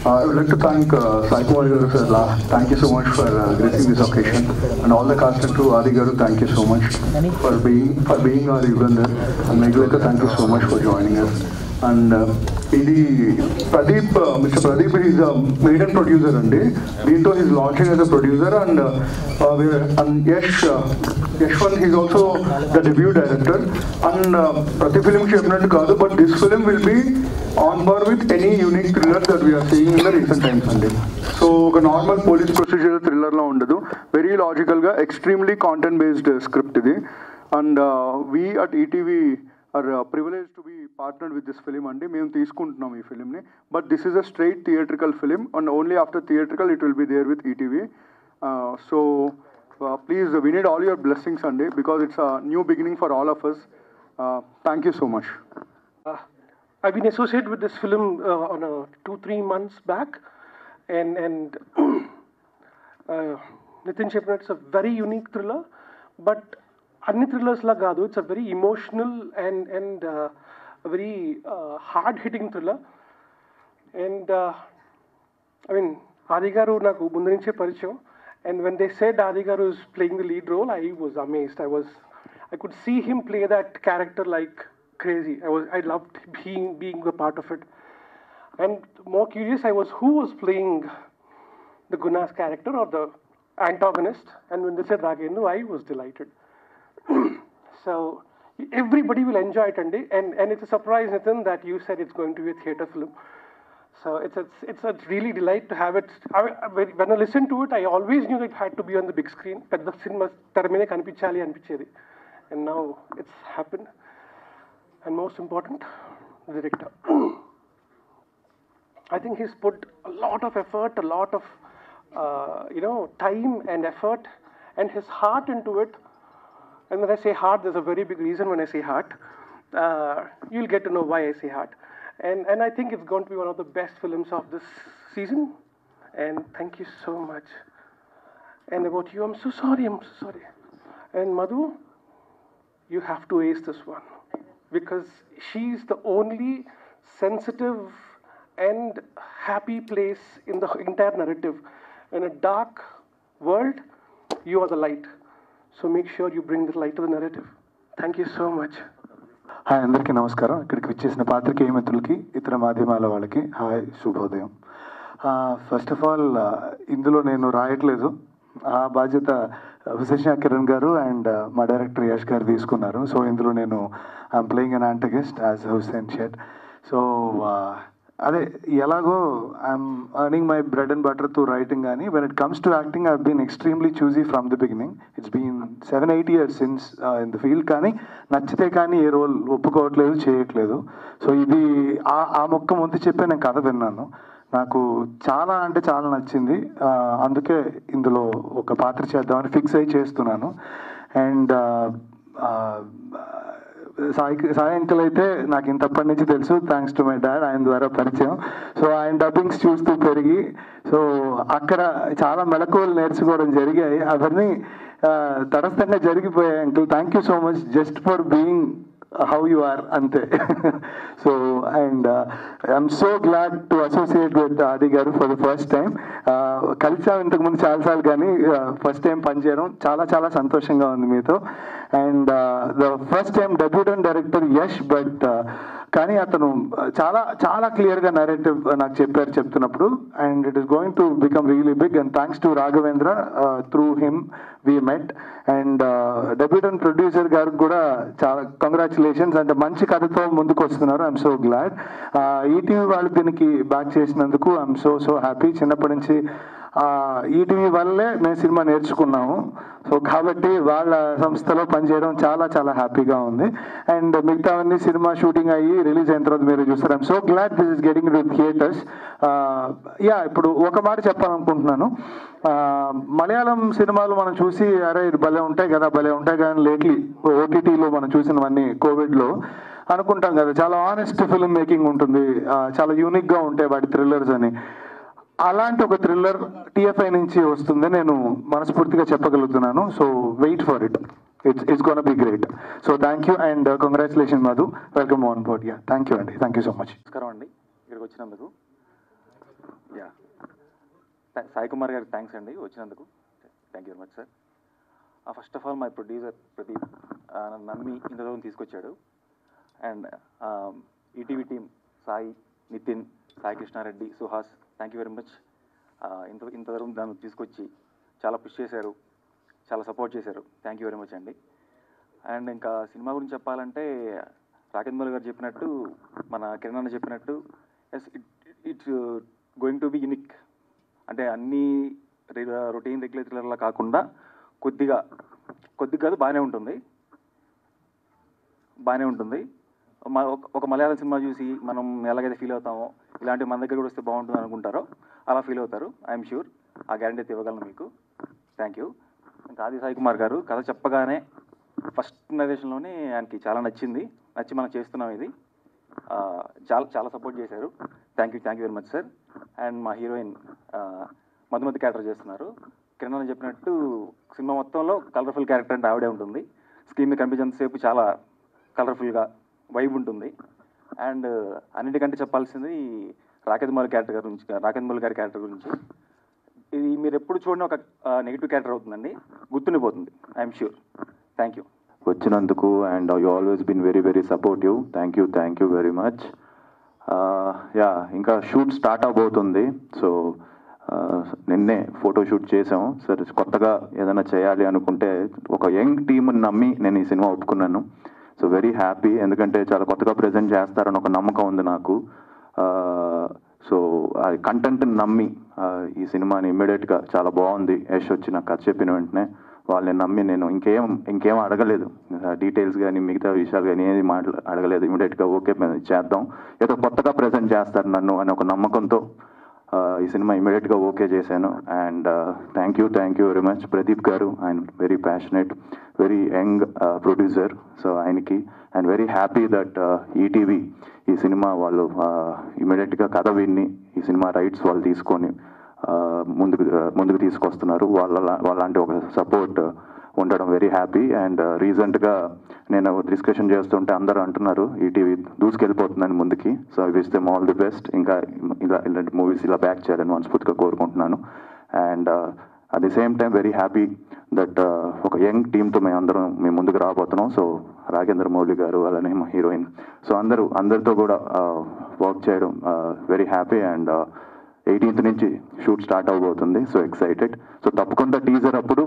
I would like to thank Sai Kumar Garu sir. Thank you so much for gracing this occasion, and all the cast and crew. Adi Garu, thank you so much for being our Yugandhar, and Meghalika, thank you so much for joining us. And Pradeep, Mr. Pradeep is a maiden producer andi. Deento he's launching as a producer, and Yashwant he's also the debut director. And Prati film chepnattu kaadu, but this film will be on par with any unique thriller that we are seeing in the recent times andi. So a normal police procedural thriller la undadu, very logical ga, extremely content based script idi. And we at ETV are privileged to be partnered with this film andi. మేము తీసుకుంటున్నాం ఈ ఫిల్మ్ని, but this is a straight theatrical film, and only after theatrical it will be there with ETV. So please we need all your blessings andi, because it's a new beginning for all of us. Thank you so much. I've been associated with this film on 2-3 months back, and Nitin Chepnat, it's a very unique thriller, but అన్ని thrillers లా కాదు, it's a very emotional and very hard hitting thriller. And I mean ఆది గారు నాకు ముందు నుంచే పరిచయం, and when they said Aadi గారు is playing the lead role, I was amazed. I could see him play that character like crazy. I loved being a part of it. And more curious I was who was playing the Guna's character or the antagonist, and when they said Raghendu, I was delighted. So everybody will enjoy it, and it's a surprise, Nathan, that you said it's going to be a theatre film. So it's a really delight to have it. When I listened to it, I always knew that it had to be on the big screen. Pedda cinema termine kanipichali anpichedi, and now it's happened. And most important, the director. I think he's put a lot of effort, a lot of time and effort, and his heart into it. And when I say heart, there's a very big reason when I say heart. You'll get to know why I say heart. And I think it's going to be one of the best films of this season. And thank you so much. And about you, I'm so sorry. And Madhu, you have to ace this one, because she's the only sensitive and happy place in the entire narrative. In a dark world, you are the light. So make sure you bring the light to the narrative. Thank you so much. Hi, అందరికీ నమస్కారం. ఇక్కడికి వచ్చేసిన పాత్రికేయ మిత్రులకి, ఇతర మాధ్యమాల వాళ్ళకి hi, శుభోదయం. ఫస్ట్ ఆఫ్ ఆల్, ఇందులో నేను రాయట్లేదు, ఆ బాధ్యత హుసేన్ కిరణ్ గారు అండ్ మా డైరెక్టర్ యష్ గారు తీసుకున్నారు. సో ఇందులో నేను I'm playing an antagonist as Hussain షెడ్. సో అదే ఎలాగో I'm earning my bread and butter through writing, కానీ when it comes to acting I been extremely choosy from the beginning. It's been 7-8 years since in the field, కానీ నచ్చితే కానీ ఏ role ఒప్పుకోవట్లేదు, చేయట్లేదు. So ఇది ఆ మొక్క ముందు చెప్పే నేను కథ విన్నాను, నాకు చాలా అంటే చాలా నచ్చింది. అందుకే ఇందులో ఒక పాత్ర చేద్దామని ఫిక్స్ అయ్యి చేస్తున్నాను. అండ్ సాయి అంకుల్ అయితే నాకు ఇంతప్పటి నుంచి తెలుసు, థ్యాంక్స్ టు మై డాడ్, ఆయన ద్వారా పరిచయం. సో ఆయన డబ్బింగ్స్ చూస్తూ పెరిగి, సో అక్కడ చాలా మెళకువలు నేర్చుకోవడం జరిగాయి. అవన్నీ తటస్థంగా జరిగిపోయాయి. Uncle, thank you so much just for being how you are ante. So and I'm so glad to associate with Adi garu for the first time. కలిసా ఇంతకు ముందు చాలాసార్లు, కానీ ఫస్ట్ టైం పనిచేయడం చాలా చాలా సంతోషంగా ఉంది మీతో. And the first time debutant director Yash, but కానీ అతను చాలా చాలా క్లియర్గా నరేటివ్ నాకు చెప్తున్నప్పుడు, and it is going to become really big. And thanks to Raghavendra, through him we met. And debutant producer గారికి కూడా చాలా కంగ్రాచులేషన్స్, అంటే మంచి కథతో ముందుకు వస్తున్నారు. I'm so glad. ఈటీవీ వాళ్ళు దీనికి బ్యాక్ చేసినందుకు ఐఎమ్ సో హ్యాపీ. చిన్నప్పటి నుంచి ఈటీవీ వల్లే మేము సినిమా నేర్చుకున్నాము. సో కాబట్టి వాళ్ళ సంస్థలో పనిచేయడం చాలా చాలా హ్యాపీగా ఉంది. అండ్ మిగతావన్నీ సినిమా షూటింగ్ అయ్యి రిలీజ్ అయిన తర్వాత మీరు చూస్తారు. I'm so glad this is getting to theatres. ఇప్పుడు ఒక మాట చెప్పాలనుకుంటున్నాను. మలయాళం సినిమాలు మనం చూసి అరే ఇది భలే ఉంటాయి కదా అని లేట్లీ ఓటీటీలో మనం చూసినవన్నీ కోవిడ్లో అనుకుంటాం కదా, చాలా ఆనెస్ట్ ఫిల్మ్ మేకింగ్ ఉంటుంది, చాలా యూనిక్గా ఉంటాయి వాటి థ్రిల్లర్స్ అని. అలాంటి ఒక థ్రిల్లర్ టీఎఫ్ఐ నుంచి వస్తుంది నేను మనస్ఫూర్తిగా చెప్పగలుగుతున్నాను. So wait for it, it's gonna be great. So thank you and congratulation Madhu, welcome on board. Thank you అండి, థ్యాంక్ యూ సో మచ్. నమస్కారం అండి, ఇక్కడికి వచ్చినందుకు. యా, సాయి కుమార్ గారికి థ్యాంక్స్ అండి వచ్చినందుకు. Thank you very much sir. First of all my producer Pradeep నన్ను నమ్మి ఇంత దూరం తీసుకొచ్చాడు. And ETV team Sai, Nitin, Sai Krishna Reddy, Suhas, thank you very much. ఇంత దూరం దాన్ని తీసుకొచ్చి చాలా పుష్ చేశారు, చాలా సపోర్ట్ చేశారు. థ్యాంక్ యూ వెరీ మచ్ అండి. అండ్ ఇంకా సినిమా గురించి చెప్పాలంటే రాకేంద్ర మౌళి గారు చెప్పినట్టు, మన కిరణ్ అన్న చెప్పినట్టు, yes it's going to be unique. అంటే అన్ని రొటీన్ రెగ్యులర్ థ్రిల్లర్లా కాకుండా కొద్దిగా కాదు బాగానే ఉంటుంది. ఒక మలయాళం సినిమా చూసి మనం ఎలాగైతే ఫీల్ అవుతామో ఇలాంటి మన దగ్గర కూడా వస్తే బాగుంటుంది అనుకుంటారో అలా ఫీల్ అవుతారు. ఐఎమ్ షూర్ ఆ గ్యారంటీ అయితే ఇవ్వగలను మీకు. Thank you. ఇంకా ఆది సాయి కుమార్ గారు కథ చెప్పగానే ఫస్ట్ నరేషన్లోనే ఆయనకి చాలా నచ్చి మనం చేస్తున్నాం ఇది. చాలా సపోర్ట్ చేశారు. Thank you very much sir. And మా హీరోయిన్ మధుమతి క్యారెక్టర్ చేస్తున్నారు. కిరణ్ అని చెప్పినట్టు సినిమా మొత్తంలో కలర్ఫుల్ క్యారెక్టర్ అంటే ఆవిడే ఉంటుంది. స్క్రీన్ మీద కనిపించేంతసేపు చాలా కలర్ఫుల్గా వైబ్ ఉంటుంది. అండ్ అన్నిటికంటే చెప్పాల్సింది రాకేంద్ర మౌళి గారి క్యారెక్టర్ గురించి. ఇది మీరు ఎప్పుడు చూడని ఒక నెగిటివ్ క్యారెక్టర్ అవుతుందండి, గుర్తుండిపోతుంది. I'm sure. థ్యాంక్ యూ వచ్చినందుకు. And you always been very very supportive. Thank you very much. Yeah, ఇంకా షూట్ స్టార్ట్ అవబోతుంది. సో నిన్నే ఫోటోషూట్ చేసాము సార్. కొత్తగా ఏదైనా చేయాలి అనుకుంటే ఒక యంగ్ టీమ్ని నమ్మి నేను ఈ సినిమా ఒప్పుకున్నాను. సో వెరీ హ్యాపీ, ఎందుకంటే చాలా కొత్తగా ప్రజెంట్ చేస్తారని ఒక నమ్మకం ఉంది నాకు. సో ఆ కంటెంట్ని నమ్మి ఈ సినిమాని ఇమ్మీడియట్గా చాలా బాగుంది యశ్ వచ్చి నాకు కథ చెప్పిన వెంటనే వాళ్ళని నమ్మి నేను ఇంకేం అడగలేదు, డీటెయిల్స్ కానీ మిగతా విషయాలు కానీ ఏది అడగలేదు. ఇమ్మీడియట్గా ఓకే చేద్దాం, ఏదో కొత్తగా ప్రజెంట్ చేస్తారు నన్ను అని ఒక నమ్మకంతో ఈ సినిమా ఇమ్మీడియట్గా ఓకే చేశాను. And thank you very much Pradeep గారు. ఆయన very passionate, very young producer. So ఆయనకి and very happy that ETV ఈ సినిమా వాళ్ళు ఇమ్మీడియట్గా కథ విన్ని ఈ సినిమా రైట్స్ వాళ్ళు తీసుకొని ముందుకు తీసుకొస్తున్నారు. వాళ్ళంటి ఒక సపోర్ట్ ఉండడం వెరీ హ్యాపీ. అండ్ రీసెంట్గా నేను డిస్కషన్ చేస్తుంటే అందరూ అంటున్నారు ఈటీవీ దూసుకెళ్ళిపోతుందని ముందుకి. So I wish them all the best. ఇంకా ఇలాంటి మూవీస్ ఇలా బ్యాక్ చేయాలని మనస్ఫూర్తిగా కోరుకుంటున్నాను. And at the same time very happy that ఒక యంగ్ టీమ్తో మేము ముందుకు రాబోతున్నాం. సో రాకేంద్ర మౌళి గారు అలానే మా హీరోయిన్, సో అందరితో కూడా వర్క్ చేయడం వెరీ హ్యాపీ. అండ్ 18th నుంచి షూట్ స్టార్ట్ అవబోతుంది. So excited. సో తప్పకుండా టీజర్ అప్పుడు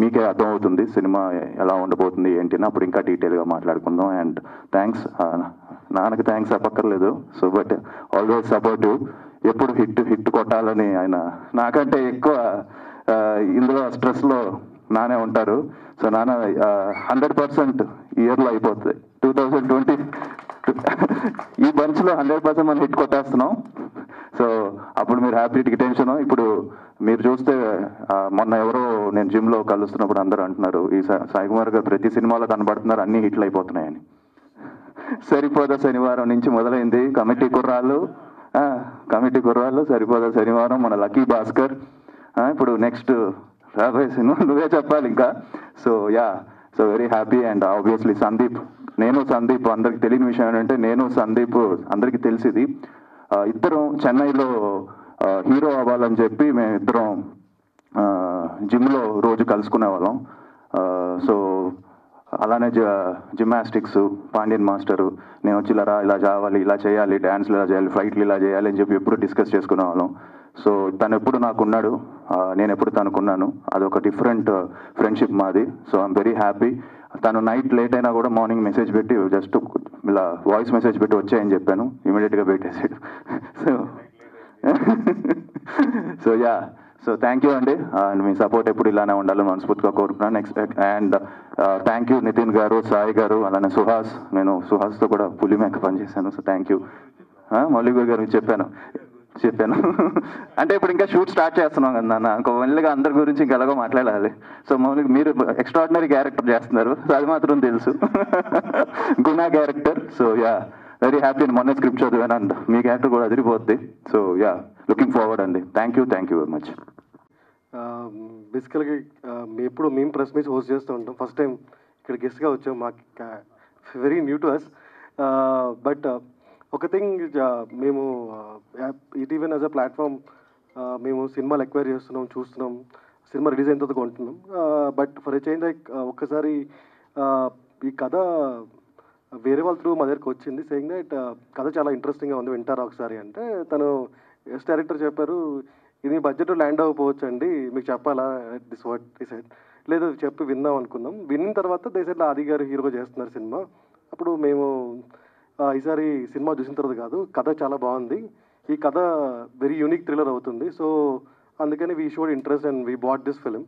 మీకే అర్థమవుతుంది సినిమా ఎలా ఉండబోతుంది ఏంటి అని, అప్పుడు ఇంకా డీటెయిల్గా మాట్లాడుకుందాం. అండ్ థ్యాంక్స్, నాన్నకి థ్యాంక్స్ చెప్పక్కర్లేదు. సో బట్ ఆల్వేస్ సపోర్టివ్, ఎప్పుడు హిట్ కొట్టాలని ఆయన నాకంటే ఎక్కువ ఇందులో స్ట్రెస్లో నానే ఉంటారు. సో నాన్న 100% ఇయర్లో అయిపోతుంది. 2020 ఈ బంచ్లో 100% మనం హిట్ కొట్టేస్తున్నాం. సో అప్పుడు మీరు హ్యాపీకి టెన్షన్. ఇప్పుడు మీరు చూస్తే మొన్న ఎవరో నేను జిమ్లో కలుస్తున్నప్పుడు అందరూ అంటున్నారు ఈ సాయి కుమార్ గారు ప్రతి సినిమాలో కనబడుతున్నారు, అన్ని హిట్లు అయిపోతున్నాయని. సరిపోదా శనివారం నుంచి మొదలైంది కమిటీ కుర్రాళ్ళు, సరిపోదా శనివారం, మన లక్కీ భాస్కర్, ఇప్పుడు నెక్స్ట్ రాబోయే సినిమా నువ్వే చెప్పాలి ఇంకా. So yeah, so very happy. And obviously Sandeep అందరికి తెలియని విషయం ఏంటంటే నేను సందీప్ అందరికీ తెలిసింది ఇద్దరం చెన్నైలో హీరో అవ్వాలని చెప్పి మేమిద్దరం జిమ్లో రోజు కలుసుకునే వాళ్ళం. సో అలానే జిమ్నాస్టిక్స్ పాండ్యన్ మాస్టరు నేను వచ్చి ఇలా చావాలి, ఇలా చేయాలి, డ్యాన్స్లు ఇలా చేయాలి, ఫైట్లు ఇలా చేయాలి అని చెప్పి ఎప్పుడు డిస్కస్ చేసుకునే వాళ్ళం. సో తను ఎప్పుడు నాకున్నాడు, నేను ఎప్పుడు తనుకున్నాను. అదొక డిఫరెంట్ ఫ్రెండ్షిప్ మాది. So I'm very happy. తను నైట్ లేట్ అయినా కూడా మార్నింగ్ మెసేజ్ పెట్టి జస్ట్ ఇలా వాయిస్ మెసేజ్ పెట్టి వచ్చాయని చెప్పాను, ఇమీడియట్గా పెట్టేసాడు. So yeah, so thank you అండి. అండ్ మీ సపోర్ట్ ఎప్పుడు ఇలానే ఉండాలని మనస్ఫూర్తిగా కోరుకున్నాను. Next and thank you Nitin గారు, సాయి గారు, అలానే సుహాస్. నేను సుహాస్తో కూడా పులి మేక పనిచేశాను. So thank you. మౌళి గారు చెప్పాను అంటే ఇప్పుడు ఇంకా షూట్ స్టార్ట్ చేస్తున్నాం కదా నాన్న, ఇంకో మెల్లిగా అందరి గురించి ఇంకా ఎలాగో మాట్లాడాలి. సో మౌలిక మీరు ఎక్స్ట్రాడినరీ క్యారెక్టర్ చేస్తున్నారు, సో అది మాత్రం తెలుసు. Guna character. So yeah, very happy. మొన్న స్క్రిప్ట్ చదివాను అండ్ మీ క్యారెక్టర్ కూడా అదిరిపోద్ది. సో యా, లుకింగ్ ఫార్వర్డ్ అండి. Thank you very much. బేసికల్గా మేము ప్రెస్ మీట్స్ హోస్ట్ చేస్తూ ఉంటాం. ఫస్ట్ టైం ఇక్కడ గెస్ట్గా వచ్చాం, మాకు very new to us. But ఒక థింగ్ మేము ఈటీవీ యాజ్ అ ప్లాట్ఫామ్ మేము సినిమాలు ఎక్వైర్ చేస్తున్నాం, చూస్తున్నాం, సినిమా రిలీజ్ అయిన తర్వాత కొంటున్నాం. But for a change like ఒక్కసారి ఈ కథ వేరే వాళ్ళ త్రూ మా దగ్గరికి వచ్చింది, సేయింగ్ దట్ కథ చాలా ఇంట్రెస్టింగ్గా ఉంది, వింటారా ఒకసారి అంటే తను ఎస్ డైరెక్టర్ చెప్పారు, ఇది బడ్జెట్ ల్యాండ్ అవ్వకపోవచ్చు అండి, మీకు చెప్పాలా దిస్ వాట్ ఈ సైడ్ లేదు చెప్పి విందాం అనుకున్నాం. విన్న తర్వాత దేశంలో ఆది గారు హీరోగా చేస్తున్నారు సినిమా. అప్పుడు మేము ఈసారి సినిమా చూసిన తర్వాత కాదు, కథ చాలా బాగుంది, ఈ కథ వెరీ యూనిక్ థ్రిల్లర్ అవుతుంది, సో అందుకని we showed interest and we bought this film.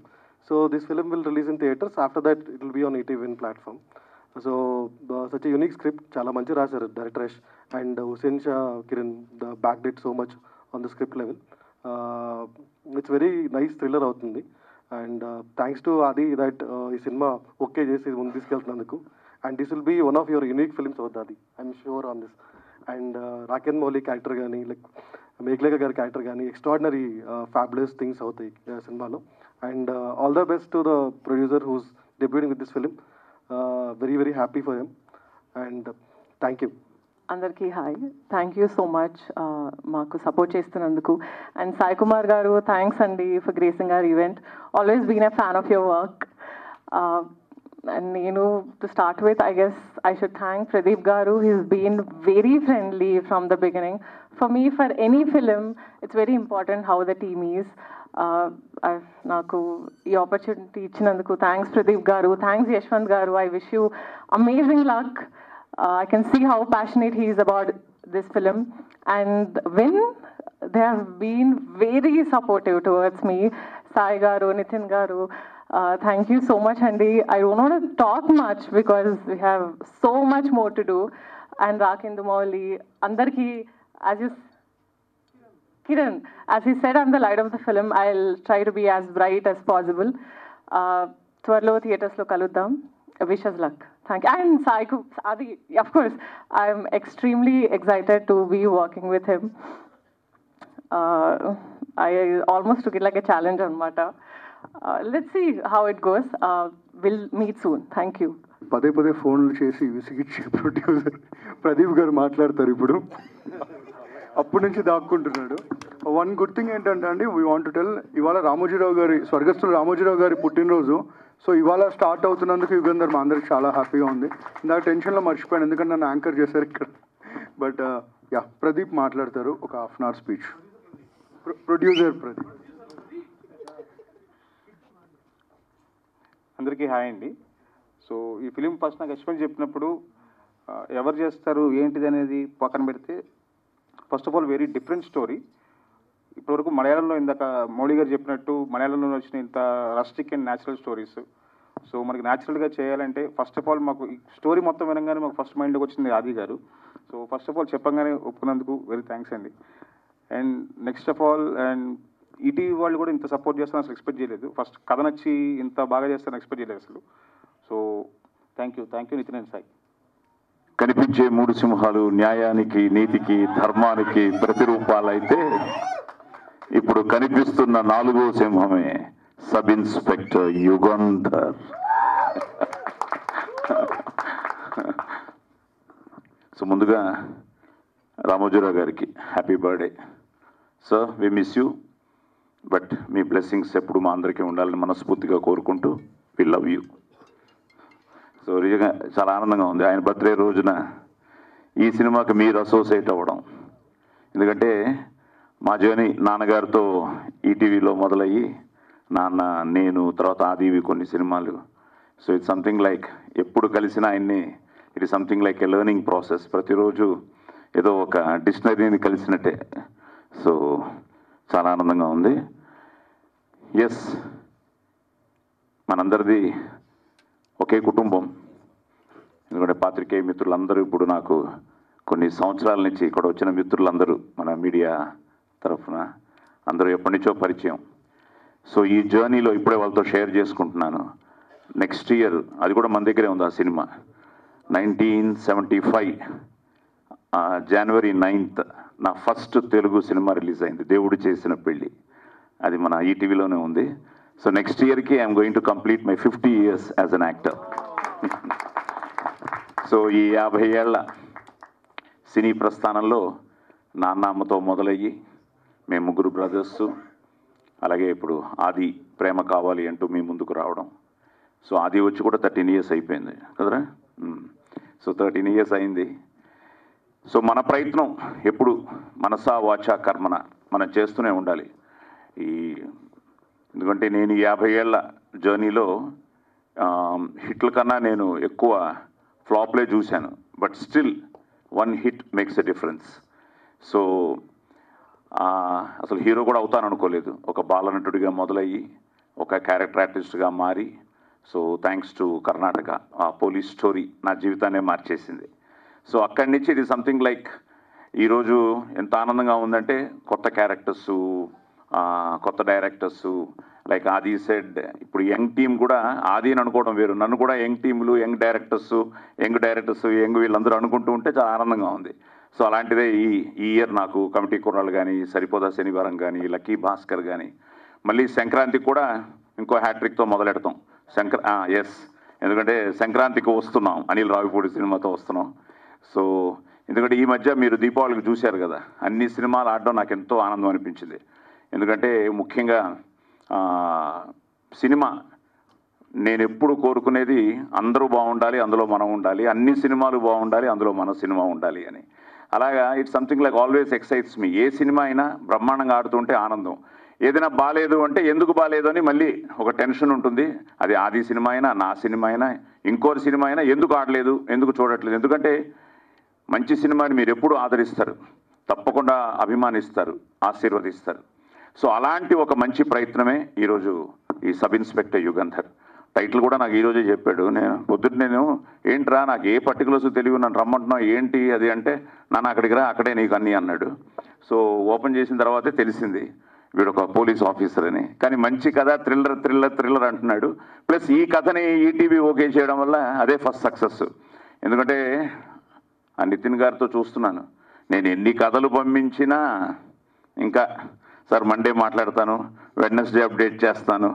So this film will release in theatres, after that it will be on ETV platform. So such a unique script, చాలా మంచి రాశారు director Yash and Hussain Shah Kiran the back did so much on the script level. It's very nice thriller అవుతుంది and thanks to Aadi that ఈ సినిమా okay చేసి ముందు తీసుకెళ్తున్నందుకు. And this will be one of your unique films అవుతుంది అది, I'm sure on this. And Rakendu Mouli character కానీ like Meghalekha గారి క్యారెక్టర్ కానీ ఎక్స్ట్రాడినరీ ఫ్యాబులస్ థింగ్స్ అవుతాయి సినిమాలో. And all the best to the producer who's debuting with this film, very very happy for him and thank you. అందరికీ hi, thank you so much మాకు support చేస్తున్నందుకు. And Sai Kumar గారు thanks అండి for gracing hour event, always been a fan of your work. And నేను to start with I guess I should thank Pradeep గారు, he's been very friendly from the beginning. For me for any film it's very important how the team is. నాకు ఈ opportunity ఇచ్చినందుకు thanks Pradeep గారు, thanks Yashwant గారు. I wish you amazing luck. I can see how passionate he is about this film, and when they have been very supportive towards me, Sai garu, Nitin garu, thank you so much Andy. I don't want to talk much because we have so much more to do. And Rakendu Mauli, andarki, as you Kiran, as he said, I'm the light of the film. I'll try to be as bright as possible. Twarlo theaters lo kaluddam. Wish us luck. Thank you. And Sai Adi, of course, I'm extremely excited to be working with him. I almost took it like a challenge on Mata. Let's see how it goes. We'll meet soon. Thank you. పదే పదే ఫోన్లు చేసి విసిగిచ్చే producer Pradeep గారు మాట్లాడతారు ఇప్పుడు. అప్పటి నుంచి దాక్కుంటున్నాడు. One good thing ఏంటంటే అండి, వీ వాంట్ టు టెల్, ఇవాళ రామోజీరావు గారి స్వర్గస్థులు రామోజీరావు గారి పుట్టినరోజు. సో ఇవాళ స్టార్ట్ అవుతున్నందుకు యుగంధర్ మా అందరికి చాలా హ్యాపీగా ఉంది. ఇందాక టెన్షన్లో మర్చిపోయాను ఎందుకంటే నన్ను యాంకర్ చేశారు ఇక్కడ. బట్ యా, ప్రదీప్ మాట్లాడతారు ఒక half an hour speech. Producer Pradeep. అందరికీ హాయ్ అండి. సో ఈ ఫిలిం ఫస్ట్ నాకు యశ్వంత్ చెప్పినప్పుడు ఎవరు చేస్తారు ఏంటిది అనేది పక్కన పెడితే, first of all very different story. ఇప్పటివరకు మలయాళంలో ఇందాక మౌళి గారు చెప్పినట్టు మలయాళంలో వచ్చిన ఇంత rustic and natural stories. So మనకి న్యాచురల్గా చేయాలంటే ఫస్ట్ ఆఫ్ ఆల్ మాకు ఈ స్టోరీ మొత్తం వినగానే మాకు ఫస్ట్ మైండ్లోకి వచ్చింది ఆది గారు. సో ఫస్ట్ ఆఫ్ ఆల్ చెప్పగానే ఒప్పుకున్నందుకు వెరీ థ్యాంక్స్ అండి. And next of all, and ETV వాళ్ళు కూడా ఇంత సపోర్ట్ చేస్తారని అసలు ఎక్స్పెక్ట్ చేయలేదు. ఫస్ట్ కథ నచ్చి ఇంత బాగా చేస్తారని ఎక్స్పెక్ట్ చేయలేదు అసలు. So thank you Nitin and Sai. కనిపించే మూడు సింహాలు న్యాయానికి, నీతికి, ధర్మానికి ప్రతిరూపాలైతే ఇప్పుడు కనిపిస్తున్న నాలుగో సింహమే సబ్ ఇన్స్పెక్టర్ యుగంధర్. సో ముందుగా రామోజీరావు గారికి happy birthday sir. We miss you, but మీ బ్లెస్సింగ్స్ ఎప్పుడు మా అందరికీ ఉండాలని మనస్ఫూర్తిగా కోరుకుంటూ వి లవ్ యూ. సో నిజంగా చాలా ఆనందంగా ఉంది ఆయన బర్త్డే రోజున ఈ సినిమాకి మీరు అసోసియేట్ అవ్వడం. ఎందుకంటే మా జర్నీ నాన్నగారితో ఈటీవీలో మొదలయ్యి నాన్న, నేను, తర్వాత ఆదివి కొన్ని సినిమాలు. సో ఇట్స్ సంథింగ్ లైక్ ఎప్పుడు కలిసిన ఆయన్ని it is something like a learning process. ప్రతిరోజు ఏదో ఒక డిక్షనరీని కలిసినట్టే. సో చాలా ఆనందంగా ఉంది. ఎస్, మనందరిది ఒకే కుటుంబం. ఎందుకంటే పాత్రికేయ మిత్రులందరూ ఇప్పుడు నాకు కొన్ని సంవత్సరాల నుంచి ఇక్కడ వచ్చిన మిత్రులందరూ మన మీడియా తరఫున అందరూ ఎప్పటి నుంచో పరిచయం. సో ఈ జర్నీలో ఇప్పుడే వాళ్ళతో షేర్ చేసుకుంటున్నాను. నెక్స్ట్ ఇయర్ అది కూడా మన దగ్గరే ఉంది ఆ సినిమా. 1975 January 9th నా ఫస్ట్ తెలుగు సినిమా రిలీజ్ అయింది, దేవుడు చేసిన పెళ్ళి. అది మన ఈటీవీలోనే ఉంది. సో నెక్స్ట్ ఇయర్కి I'm going to complete my 50 years as an actor. So ఈ 50 ఏళ్ల సినీ ప్రస్థానంలో నాన్నమ్మతో మొదలయ్యి మేము ముగ్గురు బ్రదర్స్, అలాగే ఇప్పుడు ఆది ప్రేమ కావాలి అంటూ మీ ముందుకు రావడం. సో ఆది వచ్చి కూడా 13 years అయిపోయింది కదరా. సో 13 years అయింది. సో మన ప్రయత్నం ఎప్పుడు మనసా వాచా కర్మన మనం చేస్తూనే ఉండాలి. ఎందుకంటే నేను 50 ఏళ్ల జర్నీలో హిట్ల కన్నా నేను ఎక్కువ ఫ్లాప్లే చూశాను. But still 1 hit makes a difference. So అసలు హీరో కూడా అవుతాను అనుకోలేదు. ఒక బాలనటుడిగా మొదలయ్యి ఒక క్యారెక్టర్ ఆర్టిస్ట్గా మారి, సో థ్యాంక్స్ టు కర్ణాటక ఆ పోలీస్ స్టోరీ నా జీవితాన్నే మార్చేసింది. సో అక్కడి నుంచి ఇది సంథింగ్ లైక్ ఈరోజు ఎంత ఆనందంగా ఉందంటే కొత్త క్యారెక్టర్స్, కొత్త డైరెక్టర్స్ లైక్ ఆది సెడ్, ఇప్పుడు యంగ్ టీం కూడా ఆది అని అనుకోవడం వేరు, నన్ను కూడా యంగ్ టీంలు, యంగ్ డైరెక్టర్స్ వీళ్ళందరూ అనుకుంటూ ఉంటే చాలా ఆనందంగా ఉంది. సో అలాంటిదే ఈ ఇయర్ నాకు కమిటీ కుర్రాళ్ళు కానీ, సరిపోదా శనివారం కానీ, లక్కీ భాస్కర్ కానీ, మళ్ళీ సంక్రాంతికి కూడా ఇంకో హ్యాట్రిక్తో మొదలెడతాం. ఎస్, ఎందుకంటే సంక్రాంతికి వస్తున్నాం, అనిల్ రావిపూడి సినిమాతో వస్తున్నాం. సో ఎందుకంటే ఈ మధ్య మీరు దీపావళికి చూశారు కదా, అన్ని సినిమాలు ఆడడం నాకు ఎంతో ఆనందం అనిపించింది. ఎందుకంటే ముఖ్యంగా సినిమా నేను ఎప్పుడు కోరుకునేది అందరూ బాగుండాలి, అందులో మనం ఉండాలి, అన్ని సినిమాలు బాగుండాలి, అందులో మన సినిమా ఉండాలి అని. అలాగా it's something like always excites me. A cinema అయినా బ్రహ్మాండంగా ఆడుతుంటే ఆనందం, ఏదైనా బాగాలేదు అంటే ఎందుకు బాగాలేదు అని మళ్ళీ ఒక టెన్షన్ ఉంటుంది. అది ఆది సినిమా అయినా, నా సినిమా అయినా, ఇంకోటి సినిమా అయినా ఎందుకు ఆడలేదు, ఎందుకు చూడట్లేదు. ఎందుకంటే మంచి సినిమాని మీరు ఎప్పుడు ఆదరిస్తారు, తప్పకుండా అభిమానిస్తారు, ఆశీర్వదిస్తారు. సో అలాంటి ఒక మంచి ప్రయత్నమే ఈరోజు ఈ సబ్ ఇన్స్పెక్టర్ యుగంధర్. టైటిల్ కూడా నాకు ఈరోజే చెప్పాడు. నేను ఏంట్రా నాకు ఏ పర్టికులర్స్ తెలియదు, నన్ను రమ్మంటున్నావు ఏంటి అది అంటే, నన్ను అక్కడికి రా, అక్కడే నీకు అన్నీ అన్నాడు. సో ఓపెన్ చేసిన తర్వాతే తెలిసింది వీడు ఒక పోలీస్ ఆఫీసర్ అని. కానీ మంచి కథ, థ్రిల్లర్ అంటున్నాడు. ప్లస్ ఈ కథని ఈటీవీ ఓకే చేయడం వల్ల అదే ఫస్ట్ సక్సెస్. ఎందుకంటే ఆ నితిన్ గారితో చూస్తున్నాను, నేను ఎన్ని కథలు పంపించినా ఇంకా సార్ మండే మాట్లాడతాను, వెడ్నెస్డే అప్డేట్ చేస్తాను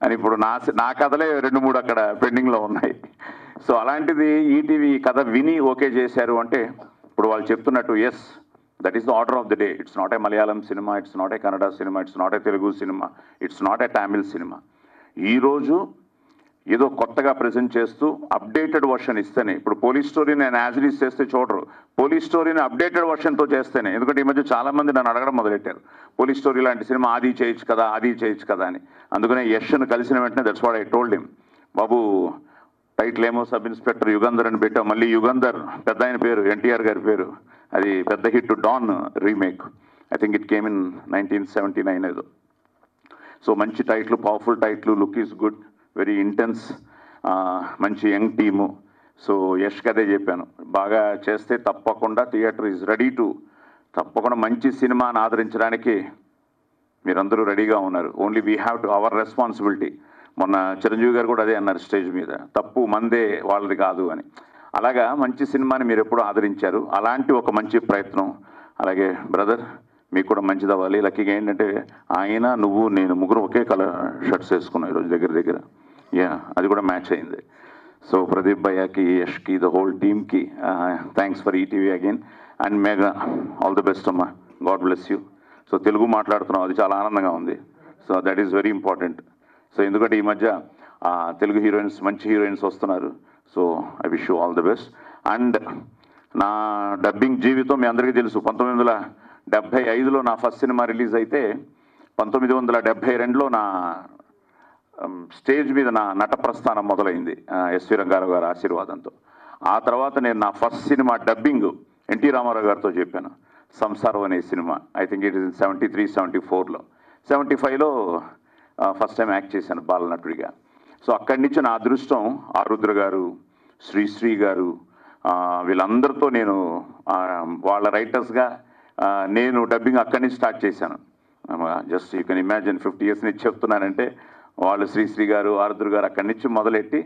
అని ఇప్పుడు నా కథలే 2-3 అక్కడ పెండింగ్లో ఉన్నాయి. సో అలాంటిది ఈటీవీ కథ విని ఓకే చేశారు అంటే ఇప్పుడు వాళ్ళు చెప్తున్నట్టు yes, that is the order of the day. It's not a Malayalam cinema, it's not a Kannada cinema, it's not a Telugu cinema, it's not a Tamil cinema. ఈరోజు ఏదో కొత్తగా ప్రజెంట్ చేస్తూ అప్డేటెడ్ వర్షన్ ఇస్తేనే, ఇప్పుడు పోలీస్ స్టోరీని నేను యాజ్ ఇట్ ఈస్ చేస్తే చూడరు, పోలీస్ స్టోరీని అప్డేటెడ్ వర్షన్తో చేస్తేనే. ఎందుకంటే ఈ మధ్య చాలామంది నన్ను అడగడం మొదలెట్టారు, పోలీస్ స్టోరీ లాంటి సినిమా ఆది చేయొచ్చు కదా అని. అందుకనే యష్ను కలిసిన వెంటనే that's what I told him, Babu title ఏమో సబ్ ఇన్స్పెక్టర్ యుగంధర్ అని పెట్టాం, మళ్ళీ యుగంధర్ పెద్ద ఆయన పేరు ఎన్టీఆర్ గారి పేరు, అది పెద్ద hit Don remake, I think it came in 1979 ఏదో. సో మంచి title, powerful title, look is good, very intense, మంచి యంగ్ టీము. సో యష్కి అదే చెప్పాను, బాగా చేస్తే తప్పకుండా థియేటర్ ఈజ్ రెడీ టు, తప్పకుండా మంచి సినిమాని ఆదరించడానికి మీరందరూ రెడీగా ఉన్నారు. Only we have to our responsibility. మొన్న చిరంజీవి గారు కూడా అదే అన్నారు స్టేజ్ మీద, తప్పు మందే వాళ్ళది కాదు అని. అలాగా మంచి సినిమాని మీరు ఎప్పుడూ ఆదరించారు, అలాంటి ఒక మంచి ప్రయత్నం. అలాగే బ్రదర్ మీకు కూడా మంచిది అవ్వాలి. లక్కీగా ఏంటంటే ఆయన, నువ్వు, నేను ముగ్గురు ఒకే కలర్ షర్ట్స్ వేసుకున్నాం ఈరోజు దగ్గర. అది కూడా మ్యాచ్ అయింది. సో ప్రదీప్ భయ్యాకి, యష్కి, ద హోల్ టీమ్కి thanks for ETV again. And Megha, all the best అమ్మా, god bless you. So Telugu మాట్లాడుతున్నాం, అది చాలా ఆనందంగా ఉంది. So that is very important. So ఎందుకంటే ఈ మధ్య తెలుగు హీరోయిన్స్, మంచి హీరోయిన్స్ వస్తున్నారు. So I wish you all the best. And నా డబ్బింగ్ జీవితం మీ అందరికీ తెలుసు. 1975లో నా ఫస్ట్ సినిమా రిలీజ్ అయితే 1972లో నా స్టేజ్ మీద నా నట ప్రస్థానం మొదలైంది ఎస్వి రంగారావు గారి ఆశీర్వాదంతో. ఆ తర్వాత నేను నా first cinema dubbing NT Ramarao గారితో చెప్పాను, సంసారం అనే సినిమా. ఐ థింక్ ఇట్ ఇస్ 73-74లో. 75లో ఫస్ట్ టైం యాక్ట్ చేశాను బాలనటుడిగా. సో అక్కడి నుంచి నా అదృష్టం ఆరుద్ర గారు, శ్రీశ్రీ గారు, వీళ్ళందరితో నేను వాళ్ళ రైటర్స్గా నేను డబ్బింగ్ అక్కడి నుంచి స్టార్ట్ చేశాను. Just you can imagine 50 years నుంచి చెప్తున్నానంటే వాళ్ళు శ్రీశ్రీ గారు, ఆరుద్ర గారు అక్కడి నుంచి మొదలెట్టి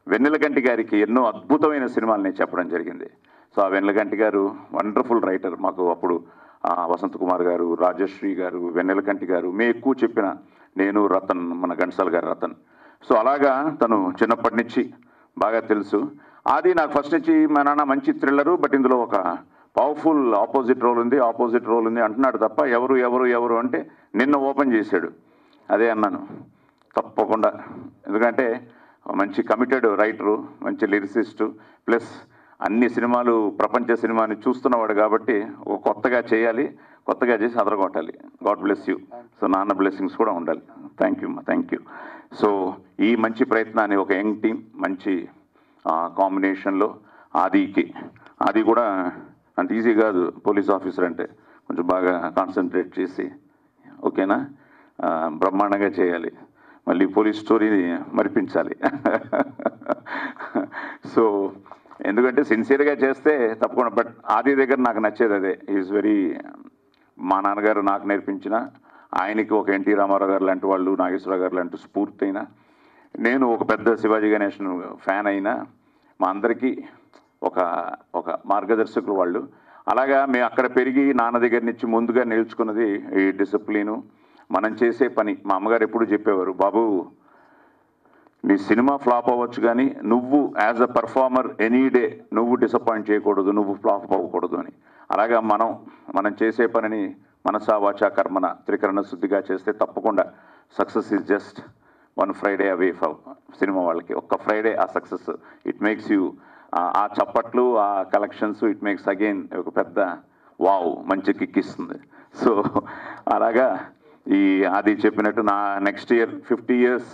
వెన్నెలకంటి గారికి ఎన్నో అద్భుతమైన సినిమాలు నేను చెప్పడం జరిగింది. సో ఆ వెన్నెలకంటి గారు వండర్ఫుల్ రైటర్. మాకు అప్పుడు వసంత్ కుమార్ గారు, రాజశ్రీ గారు, వెన్నెలకంటి గారు, మేము ఎక్కువ చెప్పిన నేను, రతన్, మన ఘంటసాల గారు రతన్. సో అలాగా తను చిన్నప్పటి నుంచి బాగా తెలుసు. అది నాకు ఫస్ట్ నుంచి మా నాన్న మంచి థ్రిల్లరు, బట్ ఇందులో ఒక పవర్ఫుల్ ఆపోజిట్ రోల్ ఉంది అంటున్నాడు తప్ప ఎవరు అంటే నిన్న ఓపెన్ చేశాడు. అదే అన్నాను, తప్పకుండా. ఎందుకంటే మంచి కమిటెడ్ రైటరు, మంచి లిరిసిస్టు, ప్లస్ అన్ని సినిమాలు ప్రపంచ సినిమాని చూస్తున్నవాడు కాబట్టి ఒక కొత్తగా చేసి అదరగొట్టాలి. God bless you. సో నాన్న బ్లెస్సింగ్స్ కూడా ఉండాలి. Thank you. సో ఈ మంచి ప్రయత్నాన్ని ఒక యంగ్ టీం మంచి కాంబినేషన్లో ఆది కూడా అంత ఈజీ కాదు పోలీస్ ఆఫీసర్ అంటే, కొంచెం బాగా కాన్సన్ట్రేట్ చేసి ఓకేనా బ్రహ్మాండంగా చేయాలి. మళ్ళీ పోలీస్ స్టోరీని మరిపించాలి. సో ఎందుకంటే సిన్సియర్గా చేస్తే తప్పకుండా. బట్ ఆది దగ్గర నాకు నచ్చేది అదే. ఈజ్ వెరీ, మా నాన్నగారు నాకు నేర్పించిన, ఆయనకి ఒక ఎన్టీ రామారావు గారు లాంటి వాళ్ళు, నాగేశ్వరరావు గారు లాంటి స్ఫూర్తి అయినా, నేను ఒక పెద్ద శివాజీ గణేషన్ ఫ్యాన్ అయినా, మా అందరికీ ఒక మార్గదర్శకులు వాళ్ళు. అలాగా మేము అక్కడ పెరిగి నాన్న దగ్గర నుంచి ముందుగా నేర్చుకున్నది ఈ డిసిప్లిను, మనం చేసే పని. మా అమ్మగారు ఎప్పుడు చెప్పేవారు, బాబు నీ సినిమా ఫ్లాప్ అవ్వచ్చు కానీ నువ్వు as a performer any day నువ్వు డిసప్పాయింట్ చేయకూడదు, నువ్వు ఫ్లాప్ అవ్వకూడదు అని. అలాగా మనం చేసే పనిని మనసా వాచా కర్మన త్రికరణ శుద్ధిగా చేస్తే తప్పకుండా success is just 1 Friday away for cinema వాళ్ళకి. ఒక్క ఫ్రైడే ఆ సక్సెస్, ఇట్ మేక్స్ యూ, ఆ చప్పట్లు, ఆ కలెక్షన్స్, ఇట్ మేక్స్ అగైన్ ఒక పెద్ద వావ్, మంచి కిక్ ఇస్తుంది. సో అలాగా ఈ ఆది చెప్పినట్టు నా నెక్స్ట్ ఇయర్ 50 years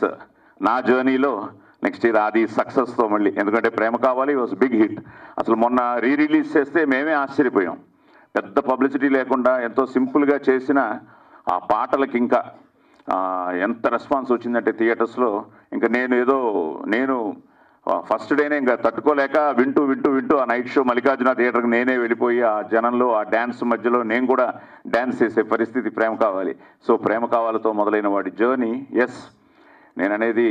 నా జర్నీలో నెక్స్ట్ ఇయర్ ఆది సక్సెస్తో మళ్ళీ. ఎందుకంటే ప్రేమ కావాలి వాజ్ బిగ్ హిట్. అసలు మొన్న రిలీజ్ చేస్తే మేమే ఆశ్చర్యపోయాం. పెద్ద పబ్లిసిటీ లేకుండా ఎంతో సింపుల్గా చేసిన ఆ పాటలకి ఇంకా ఎంత రెస్పాన్స్ వచ్చిందంటే థియేటర్స్లో. ఇంకా నేను ఫస్ట్ డేనే ఇంకా తట్టుకోలేక వింటూ ఆ నైట్ షో మల్లికార్జున థియేటర్కి నేనే వెళ్ళిపోయి ఆ జనంలో ఆ డ్యాన్స్ మధ్యలో నేను కూడా డ్యాన్స్ చేసే పరిస్థితి ప్రేమ కావాలి. సో ప్రేమ కావాలతో మొదలైన వాడి జర్నీ, ఎస్ నేను అనేది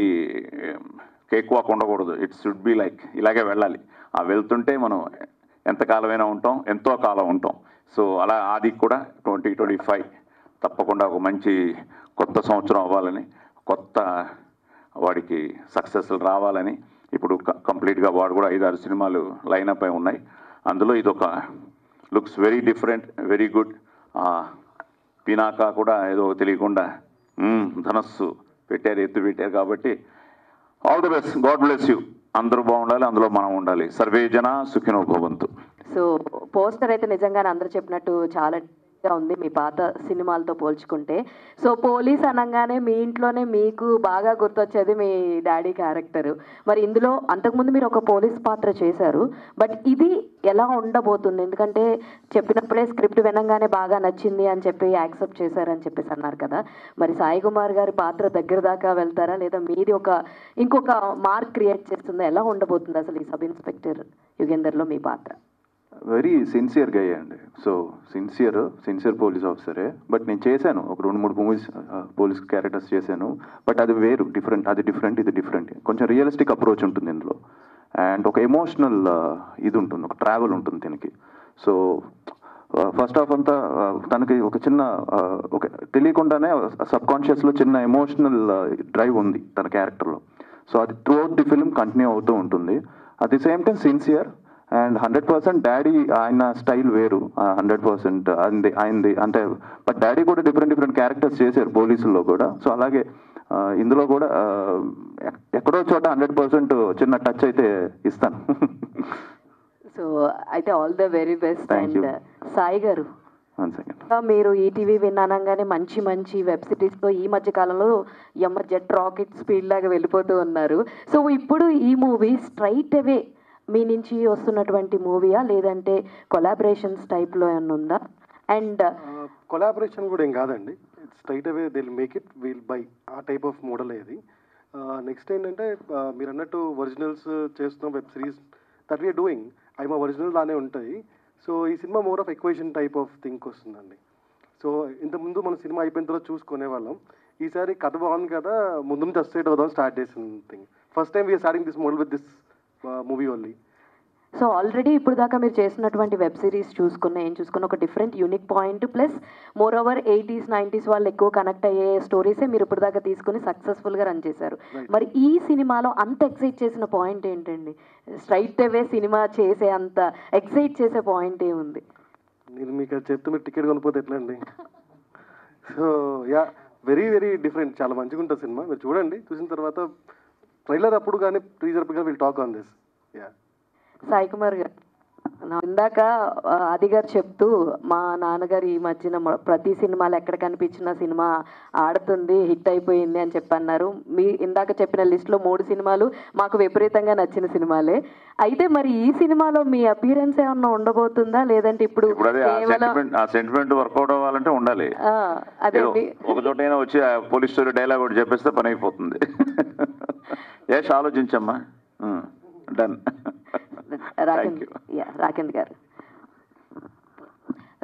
కేక్ వాక్ ఉండకూడదు, ఇట్ షుడ్ బి లైక్ ఇలాగే వెళ్ళాలి. ఆ వెళ్తుంటే మనం ఎంతకాలమైనా ఉంటాం, ఎంతో కాలం ఉంటాం. సో అలా ఆది కూడా 2025 తప్పకుండా ఒక మంచి కొత్త సంవత్సరం అవ్వాలని, కొత్త వాడికి సక్సెస్లు రావాలని. ఇప్పుడు కంప్లీట్గా వాడు కూడా 5-6 సినిమాలు లైనప్ అయి ఉన్నాయి. అందులో ఇదొక looks very different, very good. Pinaka కూడా ఏదో తెలియకుండా ధనస్సు ఎత్తు పెట్టారు కాబట్టి all the best, God bless you. అందరూ బాగుండాలి, అందులో మనం ఉండాలి. సర్వే జన సుఖినో భవంతు. సో పోస్టర్ అయితే నిజంగానే అందరూ చెప్పినట్టు చాలా ఉంది మీ పాత సినిమాలతో పోల్చుకుంటే. సో పోలీస్ అనగానే మీ ఇంట్లోనే మీకు బాగా గుర్తొచ్చేది మీ డాడీ క్యారెక్టర్. మరి ఇందులో అంతకుముందు మీరు ఒక పోలీస్ పాత్ర చేశారు, బట్ ఇది ఎలా ఉండబోతుంది? ఎందుకంటే చెప్పినప్పుడే స్క్రిప్ట్ వినంగానే బాగా నచ్చింది అని చెప్పి యాక్సెప్ట్ చేశారని చెప్పేసి అన్నారు కదా. మరి సాయి కుమార్ గారి పాత్ర దగ్గర దాకా వెళ్తారా, లేదా మీది ఇంకొక మార్క్ క్రియేట్ చేస్తుందా? ఎలా ఉండబోతుంది అసలు ఈ సబ్ ఇన్స్పెక్టర్ యుగేందర్లో మీ పాత్ర? వెరీ సిన్సియర్గా అయ్యండి. సో సిన్సియర్ పోలీస్ ఆఫీసరే. బట్ నేను చేశాను ఒక 2-3 మూవీస్ పోలీస్ క్యారెక్టర్స్ చేశాను. బట్ అది వేరు, డిఫరెంట్. అది డిఫరెంట్, ఇది డిఫరెంట్. కొంచెం రియలిస్టిక్ అప్రోచ్ ఉంటుంది ఇందులో. అండ్ ఒక ఎమోషనల్ ఇది ఉంటుంది, ఒక ట్రావెల్ ఉంటుంది దీనికి. సో ఫస్ట్ హాఫ్ అంతా తనకి ఒక చిన్న ఒక తెలియకుండానే సబ్కాన్షియస్లో చిన్న ఎమోషనల్ డ్రైవ్ ఉంది తన క్యారెక్టర్లో. సో అది త్రూఅవుట్ ది ఫిల్మ్ కంటిన్యూ అవుతూ ఉంటుంది. At the same time sincere and 100% daddy ఆయన స్టైల్ వేరు. 100% ఆయనది అంటే. బట్ డాడీ కూడా డిఫరెంట్ క్యారెక్టర్స్ చేశారు పోలీసుల్లో కూడా. సో అలాగే ఇందులో కూడా ఎక్కడో చోట 100% చిన్న టచ్ అయితే ఇస్తాను. సో అయితే all the very best. And Sai గారు, 1 second. మీరు ఈటీవీ విన్నానంగానే మంచి వెబ్ సిరీస్తో ఈ మధ్య కాలంలో జెట్ రాకెట్ స్పీడ్ లాగా వెళ్ళిపోతూ ఉన్నారు. సో ఇప్పుడు ఈ మూవీ స్ట్రైట్ అవే మీ నుంచి వస్తున్నటువంటి మూవీయా, లేదంటే కొలాబరేషన్స్ టైప్లో ఏమన్నా ఉందా? అండ్ కొలాబరేషన్ కూడా ఏం కాదండి, straight away they will make it, we'll buy a type of model ఇది. నెక్స్ట్ ఏంటంటే మీరు అన్నట్టు ఒరిజినల్స్ చేస్తున్న web series that we're doing, అవి మా ఒరిజినల్ దానే ఉంటాయి. సో ఈ సినిమా more of equation type of think వస్తుందండి. సో ఇంతకుముందు మన సినిమా అయిపోయిన తర్వాత చూసుకునే వాళ్ళం, ఈసారి కథ బాగుంది కదా ముందు నుంచి అస్ట్రేట్ అవుదాం స్టార్ట్ చేసిన thing. First time we're starting this model with this movie only. So already ఇప్పుడు దాకా మీరు చేసినటువంటి వెబ్ సిరీస్ చూసుకున్న ఒక different unique point, plus more ఓవర్ 80s 90s వాళ్ళు ఎక్కువ కనెక్ట్ అయ్యే స్టోరీసే మీరు ఇప్పుడు దాకా తీసుకుని సక్సెస్ఫుల్గా రన్ చేశారు. మరి ఈ సినిమాలో అంత ఎక్సైట్ చేసిన పాయింట్ ఏంటండి? స్ట్రైట్ అవే సినిమా చేసే అంత ఎక్సైట్ చేసే పాయింట్ ఏముంది? నేను మీకు అది చెప్తే మీరు టికెట్ కొనిపోతే ఎట్లా అండి? So yeah, very very different. చాలా మంచిగా ఉంటుంది సినిమా, మీరు చూడండి. చూసిన తర్వాత ట్రైలర్ అప్పుడు కానీ టీజర్ అప్పుడు కానీ will talk on this. Yeah, Sai Kumar గారు, ఇందాక ఆది గారు చెప్తూ మా నాన్నగారు ఈ మధ్యన ప్రతి సినిమాలు ఎక్కడ కనిపించిన సినిమా ఆడుతుంది, హిట్ అయిపోయింది అని చెప్పన్నారు. మీ ఇందాక చెప్పిన లిస్ట్లో 3 సినిమాలు మాకు విపరీతంగా నచ్చిన సినిమాలే. అయితే మరి ఈ సినిమాలో మీ అపియరెన్స్ ఏమన్నా ఉండబోతుందా, లేదంటే ఇప్పుడు సెంటిమెంట్ వర్కౌట్ అవ్వాలంటే ఉండాలి. అదే ఒక చోటైనా వచ్చి పోలీస్ స్టోరీ డైలాగ్ ఒకటి చెప్పేస్తే పని అయిపోతుంది. ఏష్ ఆలోచించమ్మా. డన్.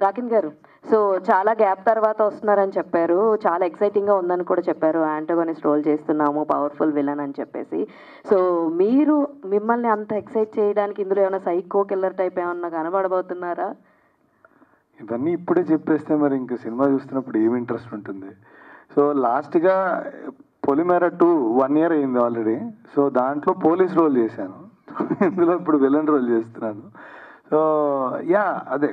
రాకిన్ గారు, సో చాలా గ్యాప్ తర్వాత వస్తున్నారని చెప్పారు, చాలా ఎక్సైటింగ్గా ఉందని కూడా చెప్పారు. యాంటోగనిస్ట్ రోల్ చేస్తున్నాము, పవర్ఫుల్ విలన్ అని చెప్పేసి. సో మీరు మిమ్మల్ని అంత ఎక్సైట్ చేయడానికి ఇందులో ఏమైనా సైకో కిల్లర్ టైప్ ఏమన్నా కనబడబోతున్నారా? ఇవన్నీ ఇప్పుడే చెప్పేస్తే మరి ఇంక సినిమా చూస్తున్నప్పుడు ఏమి ఇంట్రెస్ట్ ఉంటుంది. సో లాస్ట్గా పొలిమేర 2 1 year అయింది ఆల్రెడీ. సో దాంట్లో పోలీస్ రోల్ చేశాను, ఇందులో ఇప్పుడు విలన్ రోల్ చేస్తున్నాను. సో యా, అదే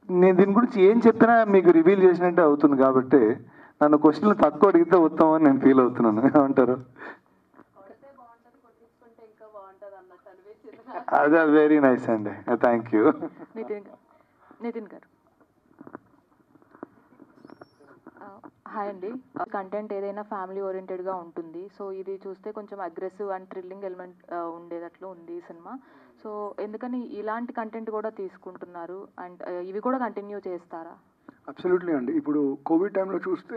నేను దీని గురించి ఏం చెప్పినా మీకు రివీల్ చేసినట్టే అవుతుంది. కాబట్టి నన్ను క్వశ్చన్లు తక్కువ అడిగితే ఉత్తమం అని నేను ఫీల్ అవుతున్నాను. ఏమంటారు? అదే, వెరీ నైస్ అండి, థ్యాంక్ యూ. నితిన్ గారు, హాయ్ అండి. కంటెంట్ ఏదైనా ఫ్యామిలీ ఓరియంటెడ్గా ఉంటుంది. సో ఇది చూస్తే కొంచెం అగ్రెసివ్ అండ్ థ్రిల్లింగ్ ఎలిమెంట్ ఉండేటట్లు ఉంది ఈ సినిమా. సో ఎందుకని ఇలాంటి కంటెంట్ కూడా తీసుకుంటున్నారు, అండ్ ఇవి కూడా కంటిన్యూ చేస్తారా? అబ్సల్యూట్లీ అండి. ఇప్పుడు కోవిడ్ టైంలో చూస్తే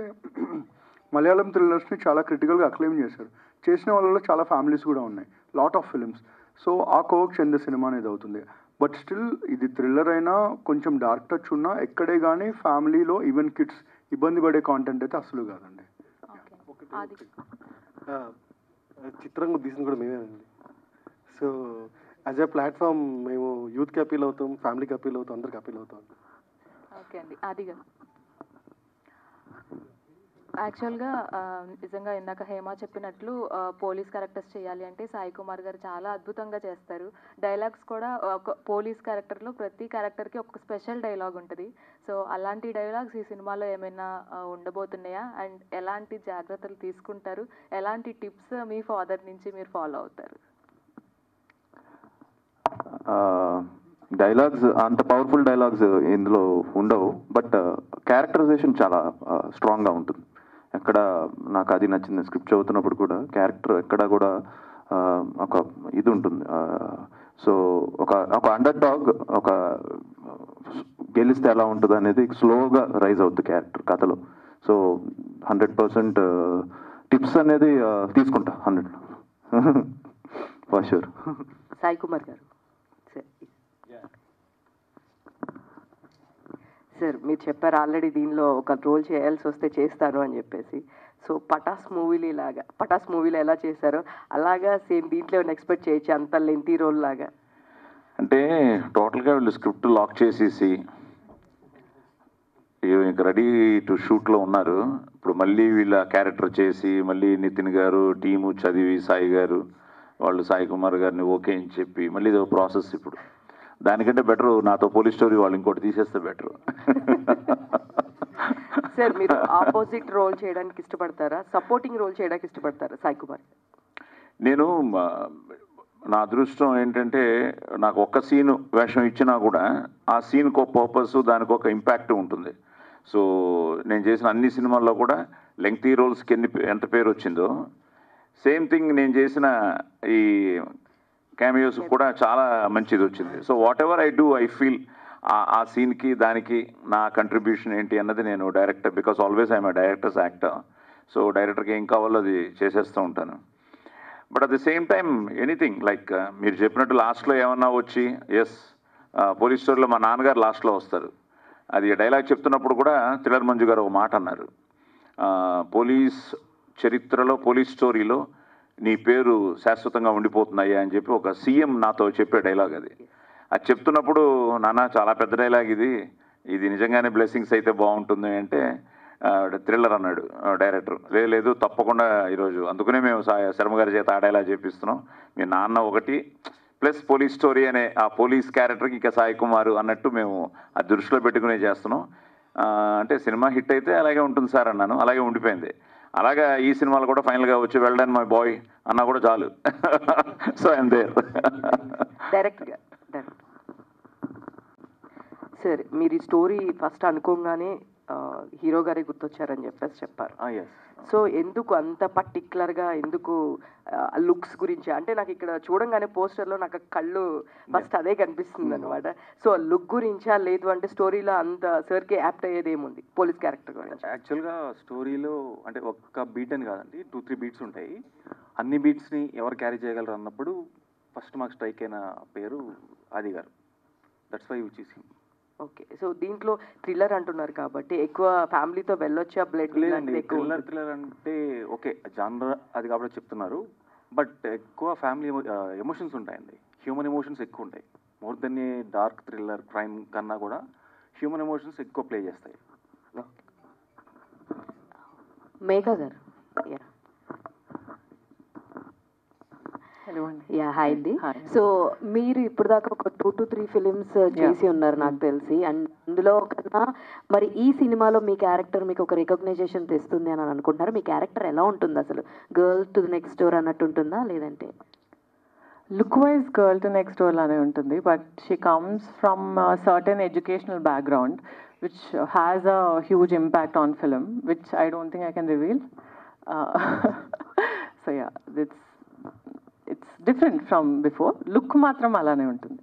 మలయాళం థ్రిల్లర్స్ని చాలా క్రిటికల్గా అక్లెయిమ్ చేశారు. చేసిన వాళ్ళలో చాలా ఫ్యామిలీస్ కూడా ఉన్నాయి, లాట్ ఆఫ్ ఫిల్మ్స్. సో ఆ కోవకు చెందే సినిమా అనేది అవుతుంది. బట్ స్టిల్ ఇది థ్రిల్లర్ అయినా కొంచెం డార్క్ టచ్ ఉన్నా ఎక్కడే కానీ ఫ్యామిలీలో ఈవెన్ కిడ్స్ ఇబ్బంది పడే కాంటెంట్ అయితే అసలు కాదండి. చిత్రంగా తీసింది కూడా మేమేనండి. సో యాజ్ ఏ ప్లాట్ఫామ్ మేము యూత్కి అపీల్ అవుతాం, ఫ్యామిలీకి అపీల్ అవుతాం, అందరికి అపీల్ అవుతాం. ఓకే అండి. ఆదిగా, యాక్చువల్గా నిజంగా ఇందాక హేమ చెప్పినట్లు పోలీస్ క్యారెక్టర్స్ చేయాలి అంటే సాయి కుమార్ గారు చాలా అద్భుతంగా చేస్తారు. డైలాగ్స్ కూడా ఒక పోలీస్ క్యారెక్టర్లో ప్రతి క్యారెక్టర్కి ఒక స్పెషల్ డైలాగ్ ఉంటుంది. సో అలాంటి డైలాగ్స్ ఈ సినిమాలో ఏమైనా ఉండబోతున్నాయా, అండ్ ఎలాంటి జాగ్రత్తలు తీసుకుంటారు, ఎలాంటి టిప్స్ మీ ఫాదర్ నుంచి మీరు ఫాలో అవుతారు? డైలాగ్స్ అంత పవర్ఫుల్ డైలాగ్స్ ఇందులో ఉండవు, బట్ క్యారెక్టరైజేషన్ చాలా స్ట్రాంగ్గా ఉంటుంది. ఎక్కడ నాకు అది నచ్చింది, స్క్రిప్ట్ చదువుతున్నప్పుడు కూడా క్యారెక్టర్ ఎక్కడ కూడా ఒక ఇది ఉంటుంది. సో ఒక అండర్ డాగ్ ఒక గెలిస్తే ఎలా ఉంటుంది అనేది స్లోగా రైజ్ అవుతుంది క్యారెక్టర్ కథలో. సో 100% టిప్స్ అనేది తీసుకుంటా, 100 ఫర్ షూర్. సాయి కుమార్ గారు, సార్ మీరు చెప్పారు ఆల్రెడీ దీనిలో ఒక రోల్ చేయాల్సి వస్తే చేస్తారు అని చెప్పేసి. సో పటాస్ మూవీలో ఎలా చేశారో అలాగా సేమ్ దీంట్లో ఏమైనా ఎక్స్పెక్ట్ చేయొచ్చు, అంత లెంతీ రోల్ లాగా? అంటే టోటల్గా వీళ్ళు స్క్రిప్ట్ లాక్ చేసేసి ఇంక రెడీ టు షూట్లో ఉన్నారు. ఇప్పుడు మళ్ళీ వీళ్ళ క్యారెక్టర్ చేసి మళ్ళీ నితిన్ గారు టీము చదివి సాయి గారు వాళ్ళు సాయి కుమార్ గారిని ఓకే అని చెప్పి మళ్ళీ ఇది ప్రాసెస్. ఇప్పుడు దానికంటే బెటరు నాతో పోలీస్ స్టోరీ వాళ్ళు ఇంకోటి తీసేస్తే బెటరు. సార్ మీరు ఆపోజిట్ రోల్ చేయడానికి ఇష్టపడతారా, సపోర్టింగ్ రోల్ చేయడానికి ఇష్టపడతారా సాయి కుమార్? నేను నా అదృష్టం ఏంటంటే నాకు ఒక్క సీను వేషం ఇచ్చినా కూడా ఆ సీన్కి ఒక పర్పస్, దానికి ఒక ఇంపాక్ట్ ఉంటుంది. సో నేను చేసిన అన్ని సినిమాల్లో కూడా లెంగ్తీ రోల్స్కి ఎంత పేరు వచ్చిందో సేమ్ థింగ్ నేను చేసిన ఈ క్యామియోస్ కూడా చాలా మంచిది వచ్చింది. So what ever I do I feel ఆ సీన్కి దానికి నా కంట్రిబ్యూషన్ ఏంటి అన్నది నేను director, because always I'm directors actor. So డైరెక్టర్కి ఏం కావాలో అది చేసేస్తూ ఉంటాను. But at the same time anything like మీరు చెప్పినట్టు లాస్ట్లో ఏమన్నా వచ్చి ఎస్ పోలీస్ స్టోరీలో మా నాన్నగారు లాస్ట్లో వస్తారు. అది డైలాగ్ చెప్తున్నప్పుడు కూడా థ్రిల్లర్ మంజు గారు ఒక మాట అన్నారు, పోలీస్ చరిత్రలో పోలీస్ స్టోరీలో నీ పేరు శాశ్వతంగా ఉండిపోతున్నాయి అని చెప్పి ఒక సీఎం నాతో చెప్పే డైలాగ్ అది. అది చెప్తున్నప్పుడు నాన్న చాలా పెద్ద డైలాగ్ ఇది నిజంగానే బ్లెస్సింగ్స్ అయితే బాగుంటుంది అంటే థ్రిల్లర్ అన్నాడు డైరెక్టర్. లేదు తప్పకుండా ఈరోజు అందుకనే మేము శర్మ గారి చేత ఆ డైలాగ్ చేపిస్తున్నాం. మీ నాన్న ఒకటి, ప్లస్ పోలీస్ స్టోరీ అనే ఆ పోలీస్ క్యారెక్టర్కి ఇక సాయి కుమార్ అన్నట్టు మేము ఆ దృష్టిలో పెట్టుకునే చేస్తున్నాం. అంటే సినిమా హిట్ అయితే అలాగే ఉంటుంది సార్ అన్నాను, అలాగే ఉండిపోయింది. అలాగా ఈ సినిమాలు కూడా ఫైనల్గా వచ్చి వెళ్ళడానికి మై బాయ్ అన్నా కూడా చాలు. So I'm there. డైరెక్ట్గా సార్, మీరు ఈ స్టోరీ ఫస్ట్ అనుకోగానే హీరో గారే గుర్తొచ్చారని చెప్పారు. సో ఎందుకు అంత పర్టిక్యులర్గా, ఎందుకు లుక్స్ గురించి? అంటే నాకు ఇక్కడ చూడంగానే పోస్టర్లో నాకు కళ్ళు ఫస్ట్ అదే కనిపిస్తుంది అనమాట. సో లుక్ గురించా, లేదు అంటే స్టోరీలో అంత సార్కి యాప్ట్ అయ్యేది ఏముంది పోలీస్ క్యారెక్టర్ గురించి? యాక్చువల్గా స్టోరీలో అంటే ఒక్క బీట్ అని కాదండి, 2-3 బీట్స్ ఉంటాయి. అన్ని బీట్స్ని ఎవరు క్యారీ చేయగలరు అన్నప్పుడు ఫస్ట్ మాకు స్ట్రైక్ అయిన పేరు ఆది గారు. That's why which is him. Okay. So దీంట్లో థ్రిల్లర్ అంటున్నారు కాబట్టి ఎక్కువ ఫ్యామిలీతో వెళ్ళొచ్చా? బ్లడ్ లేదండి, థ్రిల్లర్ అంటే ఓకే జానర్ అది కాబట్టి చెప్తున్నారు, బట్ ఎక్కువ ఫ్యామిలీ ఎమోషన్స్ ఉంటాయండి, హ్యూమన్ ఎమోషన్స్ ఎక్కువ ఉంటాయి. మోర్ దెన్ ఏ డార్క్ థ్రిల్లర్ క్రైమ్ కన్నా కూడా హ్యూమన్ ఎమోషన్స్ ఎక్కువ ప్లే చేస్తాయి. మేఘా గారు. హాయ్ అండి. సో మీరు ఇప్పుడు దాకా ఒక 2 to 3 ఫిలిమ్స్ చేసి ఉన్నారు నాకు తెలిసి. అండ్ అందులో కన్నా మరి ఈ సినిమాలో మీ క్యారెక్టర్ మీకు ఒక రికగ్నైజేషన్ తెస్తుంది అని అనుకుంటున్నారు. మీ క్యారెక్టర్ ఎలా ఉంటుంది అసలు? Girl to the next door అన్నట్టు ఉంటుందా, లేదంటే? Look wise girl to next door లానే ఉంటుంది, but she comes from certain educational background which has a huge impact on film, which I don't think I can reveal. So yeah, it's different from before. Look matram alane untundi.